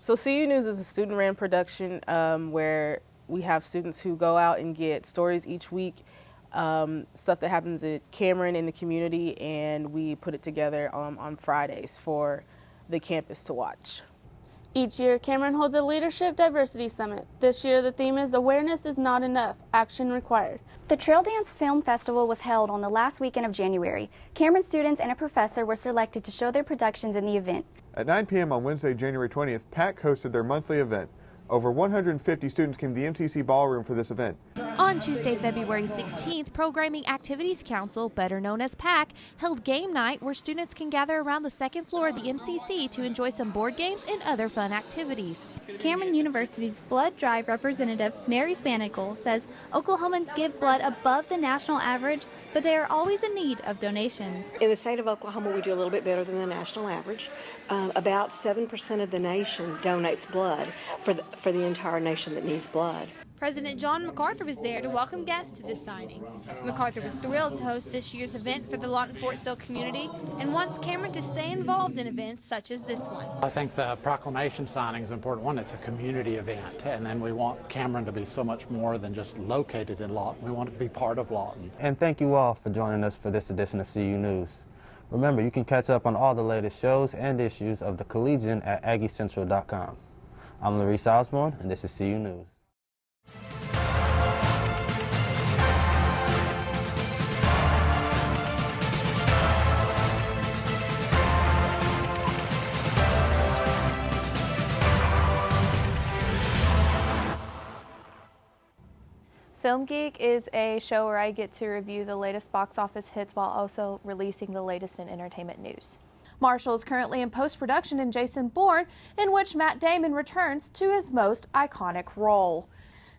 So CU News is a student-ran production where we have students who go out and get stories each week, stuff that happens at Cameron in the community, and we put it together on Fridays for the campus to watch. Each year, Cameron holds a Leadership Diversity Summit. This year, the theme is Awareness is Not Enough, Action Required. The Trail Dance Film Festival was held on the last weekend of January. Cameron students and a professor were selected to show their productions in the event. At 9 p.m. on Wednesday, January 20th, PAC hosted their monthly event. Over 150 students came to the MCC Ballroom for this event. On Tuesday, February 16th, Programming Activities Council, better known as PAC, held game night where students can gather around the second floor of the MCC to enjoy some board games and other fun activities. Cameron University's Blood Drive representative, Mary Spanicle, says Oklahomans give blood above the national average, but they are always in need of donations. In the state of Oklahoma, we do a little bit better than the national average. About 7% of the nation donates blood for the entire nation that needs blood. President John MacArthur was there to welcome guests to this signing. MacArthur was thrilled to host this year's event for the Lawton Fort Sill community and wants Cameron to stay involved in events such as this one. I think the proclamation signing is an important one. It's a community event, and then we want Cameron to be so much more than just located in Lawton. We want it to be part of Lawton. And thank you all for joining us for this edition of CU News. Remember, you can catch up on all the latest shows and issues of the Collegian at AggieCentral.com. I'm Larisse Osborne, and this is CU News. Film Geek is a show where I get to review the latest box office hits while also releasing the latest in entertainment news. Marshall is currently in post-production in Jason Bourne, in which Matt Damon returns to his most iconic role.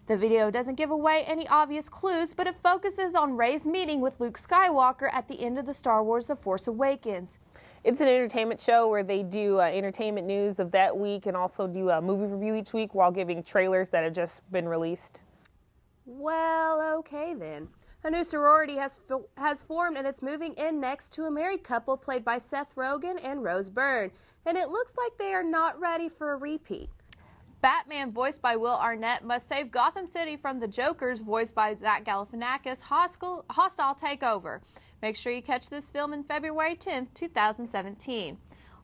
The video doesn't give away any obvious clues, but it focuses on Rey's meeting with Luke Skywalker at the end of the Star Wars The Force Awakens. It's an entertainment show where they do entertainment news of that week and also do a movie review each week while giving trailers that have just been released. Well, okay then. A new sorority has formed, and it's moving in next to a married couple played by Seth Rogen and Rose Byrne. And it looks like they are not ready for a repeat. Batman, voiced by Will Arnett, must save Gotham City from the Jokers, voiced by Zach Galifianakis' hostile takeover. Make sure you catch this film in February 10th, 2017.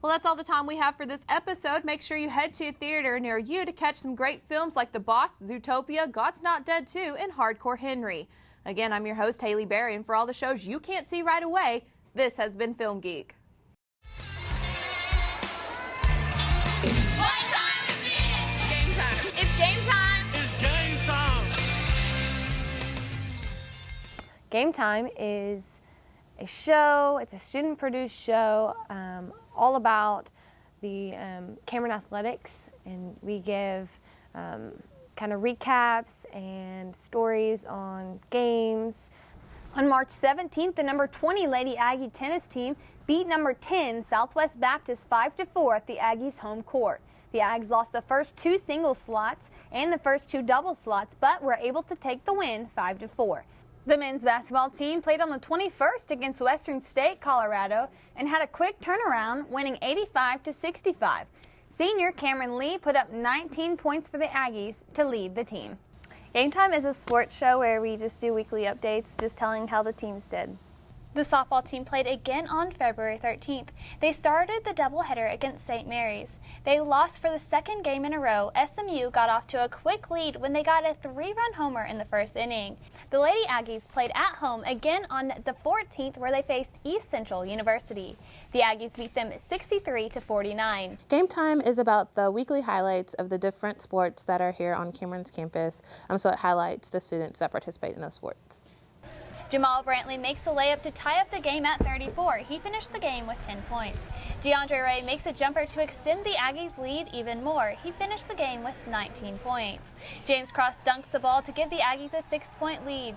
Well, that's all the time we have for this episode. Make sure you head to a theater near you to catch some great films like The Boss, Zootopia, God's Not Dead 2, and Hardcore Henry. Again, I'm your host, Haley Berry, and for all the shows you can't see right away, this has been Film Geek. What time is it? Game time. It's game time. It's game time. Game Time is a show, it's a student-produced show all about the Cameron Athletics, and we give kind of recaps and stories on games. On March 17th, the number 20 Lady Aggie tennis team beat number 10 Southwest Baptist 5-4 at the Aggies' home court. The Aggies lost the first two singles slots and the first two doubles slots, but were able to take the win 5-4. The men's basketball team played on the 21st against Western State, Colorado, and had a quick turnaround, winning 85-65. Senior Cameron Lee put up 19 points for the Aggies to lead the team. Game Time is a sports show where we just do weekly updates, just telling how the teams did. The softball team played again on February 13th. They started the doubleheader against St. Mary's. They lost for the second game in a row. SMU got off to a quick lead when they got a 3-run homer in the first inning. The Lady Aggies played at home again on the 14th, where they faced East Central University. The Aggies beat them 63-49. Game Time is about the weekly highlights of the different sports that are here on Cameron's campus. So it highlights the students that participate in those sports. Jamal Brantley makes the layup to tie up the game at 34. He finished the game with 10 points. DeAndre Ray makes a jumper to extend the Aggies' lead even more. He finished the game with 19 points. James Cross dunks the ball to give the Aggies a 6-point lead.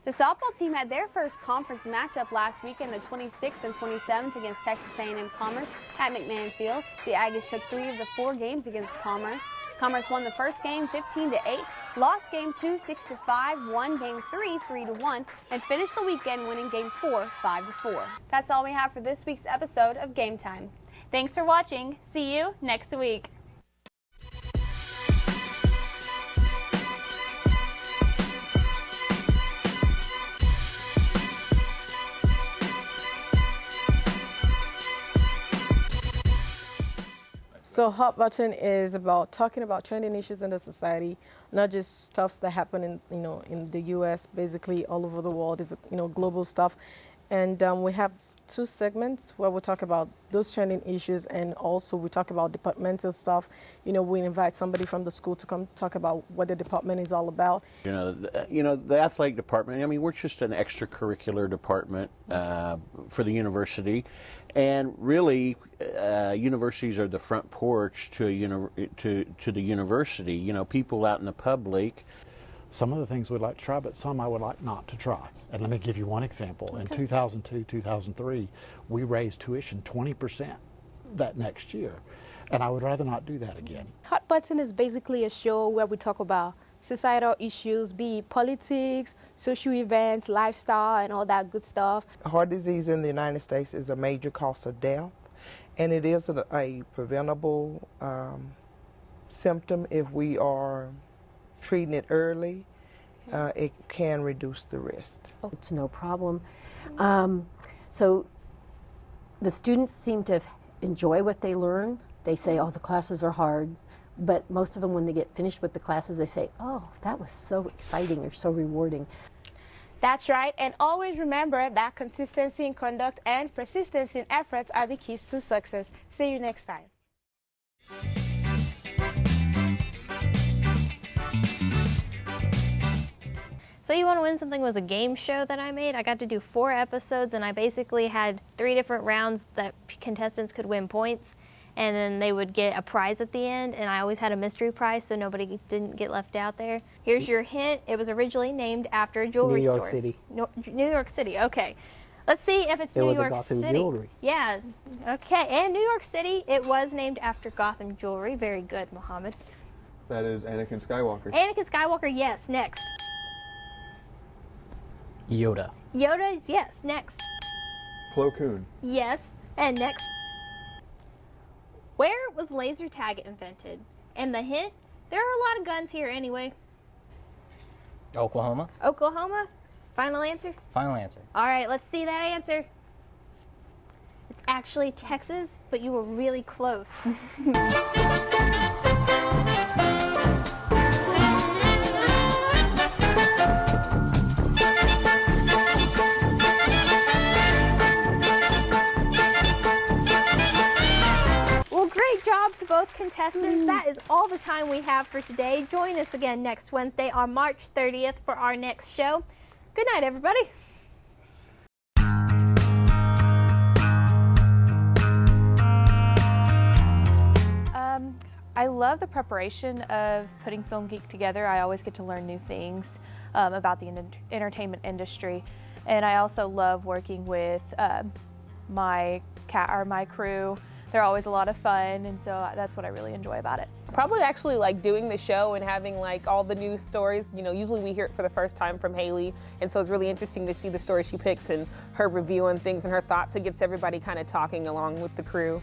The softball team had their first conference matchup last weekend, the 26th and 27th against Texas A&M Commerce at McMahon Field. The Aggies took 3 of the 4 games against Commerce. Commerce won the first game 15-8, lost game 2 6-5, won game 3 3-1, and finished the weekend winning game 4 5-4. That's all we have for this week's episode of Game Time. Thanks for watching. See you next week. So Hot Button is about talking about trending issues in the society, not just stuff that happen in in the U.S. Basically all over the world. Is global stuff, and we have 2 segments where we talk about those trending issues, and also we talk about departmental stuff. We invite somebody from the school to come talk about what the department is all about. The athletic department, I mean, we're just an extracurricular department for the university. And really, universities are the front porch to the university. People out in the public. Some of the things we'd like to try, but some I would like not to try. And let me give you one example. Okay. In 2002, 2003, we raised tuition 20% that next year. And I would rather not do that again. Hot Button is basically a show where we talk about societal issues, be it politics, social events, lifestyle, and all that good stuff. Heart disease in the United States is a major cause of death, and it is a preventable symptom if we are treating it early. It can reduce the risk. It's no problem. So the students seem to enjoy what they learn. They say, oh, the classes are hard. But most of them, when they get finished with the classes, they say, oh, that was so exciting or so rewarding. That's right, and always remember that consistency in conduct and persistence in efforts are the keys to success. See you next time. So You Want to Win Something was a game show that I made. I got to do 4 episodes, and I basically had 3 different rounds that contestants could win points, and then they would get a prize at the end, and I always had a mystery prize so nobody didn't get left out there. Here's your hint. It was originally named after a jewelry store. New York City. New York City, okay. Let's see if it's New York City. It was Gotham jewelry. Yeah, okay, and New York City, it was named after Gotham jewelry. Very good, Mohammed. That is Anakin Skywalker. Anakin Skywalker, yes, next. Yoda. Yoda is yes, next. Plo Koon. Yes, and next. Where was laser tag invented? And the hint, there are a lot of guns here anyway. Oklahoma. Oklahoma? Final answer? Final answer. All right, let's see that answer. It's actually Texas, but you were really close. Great job to both contestants. That is all the time we have for today. Join us again next Wednesday on March 30th for our next show. Good night, everybody. I love the preparation of putting Film Geek together. I always get to learn new things about the entertainment industry. And I also love working with my crew. They're always a lot of fun, and so that's what I really enjoy about it. Probably actually like doing the show and having like all the news stories. Usually we hear it for the first time from Haley, and so it's really interesting to see the story she picks and her review on things and her thoughts. It gets everybody kind of talking along with the crew.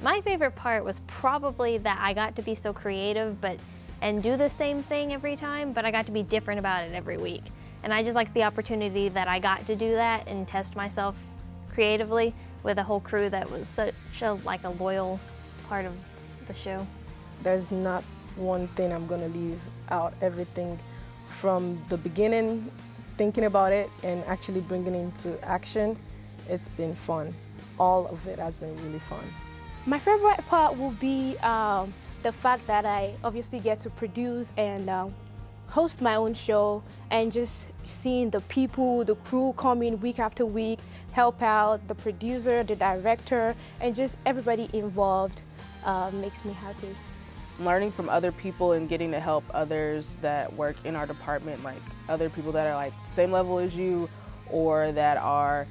My favorite part was probably that I got to be so creative and do the same thing every time, but I got to be different about it every week. And I just like the opportunity that I got to do that and test myself creatively with a whole crew that was such a loyal part of the show. There's not one thing I'm gonna leave out. Everything from the beginning, thinking about it and actually bringing it into action, it's been fun. All of it has been really fun. My favorite part will be the fact that I obviously get to produce and host my own show, and just seeing the people, the crew come in week after week, help out, the producer, the director, and just everybody involved makes me happy. Learning from other people and getting to help others that work in our department, like other people that are like same level as you or that are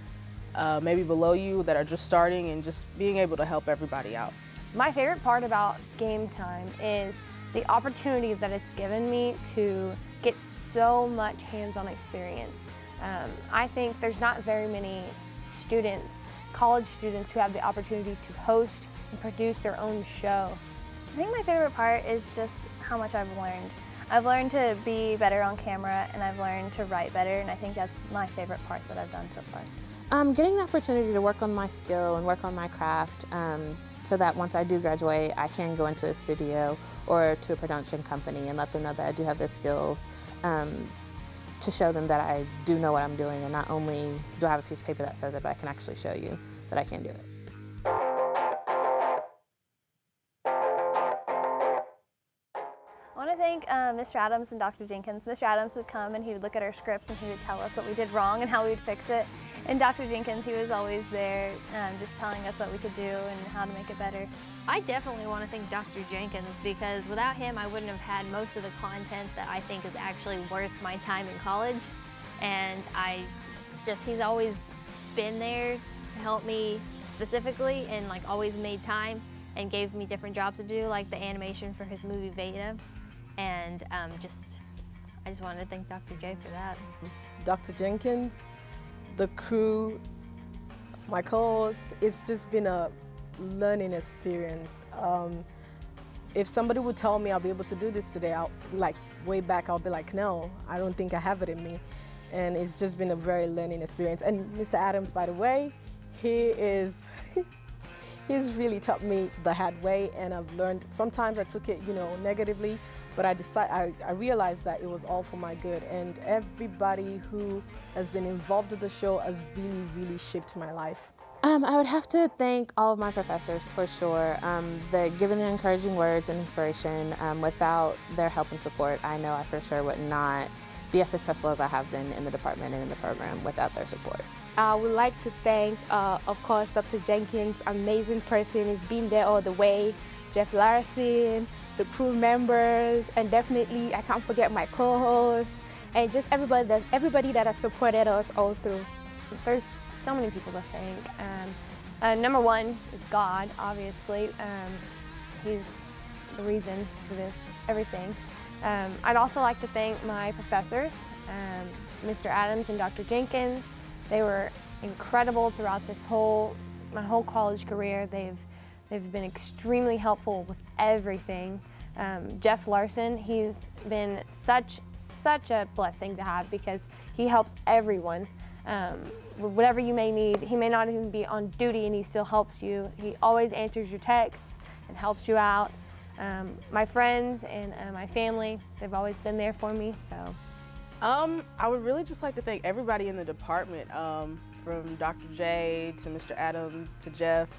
maybe below you, that are just starting, and just being able to help everybody out. My favorite part about Game Time is the opportunity that it's given me to get so much hands-on experience. I think there's not very many students, college students, who have the opportunity to host and produce their own show. I think my favorite part is just how much I've learned. I've learned to be better on camera, and I've learned to write better, and I think that's my favorite part that I've done so far. Getting the opportunity to work on my skill and work on my craft, so that once I do graduate, I can go into a studio or to a production company and let them know that I do have the skills to show them that I do know what I'm doing, and not only do I have a piece of paper that says it, but I can actually show you that I can do it. I want to thank Mr. Adams and Dr. Jenkins. Mr. Adams would come and he would look at our scripts and he would tell us what we did wrong and how we would fix it. And Dr. Jenkins, he was always there just telling us what we could do and how to make it better. I definitely want to thank Dr. Jenkins, because without him I wouldn't have had most of the content that I think is actually worth my time in college. And he's always been there to help me specifically, and like always made time and gave me different jobs to do, like the animation for his movie Veda. And I just wanted to thank Dr. J for that. Dr. Jenkins, the crew, my co-host, it's just been a learning experience. If somebody would tell me I'll be able to do this today, way back, I'll be like, no, I don't think I have it in me. And it's just been a very learning experience. And Mr. Adams, by the way, he's really taught me the hard way, and I've learned, sometimes I took it, negatively, but I realized that it was all for my good, and everybody who has been involved with the show has really, really shaped my life. I would have to thank all of my professors for sure. Giving the encouraging words and inspiration. Without their help and support, I know I for sure would not be as successful as I have been in the department and in the program without their support. I would like to thank, of course, Dr. Jenkins, amazing person. He's been there all the way. Jeff Larson, the crew members, and definitely I can't forget my co-host, and just everybody that has supported us all through. There's so many people to thank. Number one is God, obviously. He's the reason for this, everything. I'd also like to thank my professors, Mr. Adams and Dr. Jenkins. They were incredible throughout my whole college career. They've been extremely helpful with everything. Jeff Larson, he's been such a blessing to have, because he helps everyone. Whatever you may need, he may not even be on duty and he still helps you. He always answers your texts and helps you out. My friends and my family, they've always been there for me. So, I would really just like to thank everybody in the department, from Dr. J to Mr. Adams to Jeff.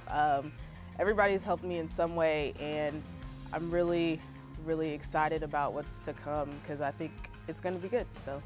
Everybody's helped me in some way, and I'm really, really excited about what's to come, because I think it's going to be good. So.